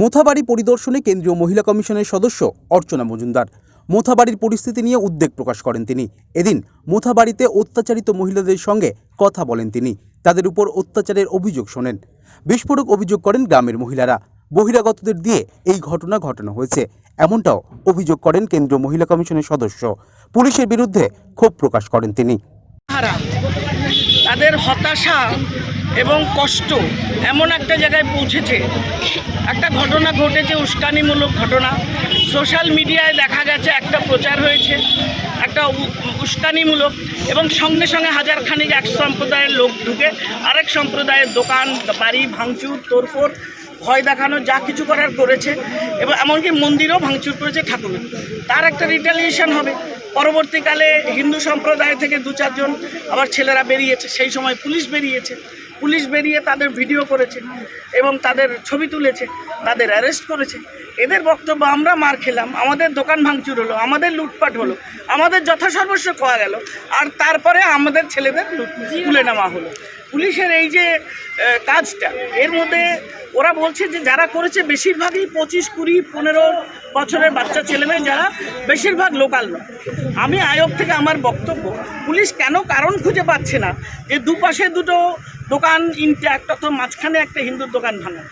মোথাবাড়ি পরিদর্শনে কেন্দ্রীয় মহিলা কমিশনের সদস্য অর্চনা মজুমদার। মোথাবাড়ির পরিস্থিতি নিয়ে উদ্বেগ প্রকাশ করেন তিনি। এদিন মোথাবাড়িতে অত্যাচারিত মহিলাদের সঙ্গে কথা বলেন তিনি। তাদের উপর অত্যাচারের অভিযোগ শোনেন। বিস্ফোরক অভিযোগ করেন গ্রামের মহিলারা বহিরাগতদের দিয়ে এই ঘটনা ঘটানো হয়েছে, এমনটাও অভিযোগ করেন কেন্দ্রীয় মহিলা কমিশনের সদস্য। পুলিশের বিরুদ্ধে ক্ষোভ প্রকাশ করেন তিনি। তাদের হতাশা এবং কষ্ট এমন একটা জায়গায় পৌঁছেছে, একটা ঘটনা ঘটেছে, উস্কানিমূলক ঘটনা। সোশ্যাল মিডিয়ায় দেখা গেছে একটা প্রচার হয়েছে একটা উস্কানিমূলক, এবং সঙ্গে সঙ্গে হাজার খানিক এক সম্প্রদায়ের লোক ঢুকে আরেক সম্প্রদায়ের দোকান বাড়ি ভাঙচুর, তোড়ফোড়, ভয় দেখানো, যা কিছু করার করেছে, এবং এমনকি মন্দিরও ভাঙচুর করেছে, ঠাকুর। তার একটা রিটালিয়েশন হবে। পরবর্তীকালে হিন্দু সম্প্রদায় থেকে দু চারজন আবার ছেলেরা বেরিয়েছে, সেই সময় পুলিশ বেরিয়ে তাদের ভিডিও করেছে এবং তাদের ছবি তুলেছে, তাদের অ্যারেস্ট করেছে। এদের বক্তব্য, আমরা মার খেলাম, আমাদের দোকান ভাঙচুর হলো, আমাদের লুটপাট হলো, আমাদের যথাসর্বস্ব খোয়া গেল, আর তারপরে আমাদের ছেলেদের তুলে নেওয়া হলো। পুলিশের এই যে কাজটা, এর মধ্যে ওরা বলছে যে যারা করেছে বেশিরভাগই 25, 20, 15 বছরের বাচ্চা ছেলেমেয়ে, যারা বেশিরভাগ লোকাল নয়। আমি আয়োগ থেকে আমার বক্তব্য, পুলিশ কেন কারণ খুঁজে পাচ্ছে না যে দুপাশে দুটো দোকান ইনট্যাক্ট, অথবা মাঝখানে একটা হিন্দুর দোকান ভাঙা।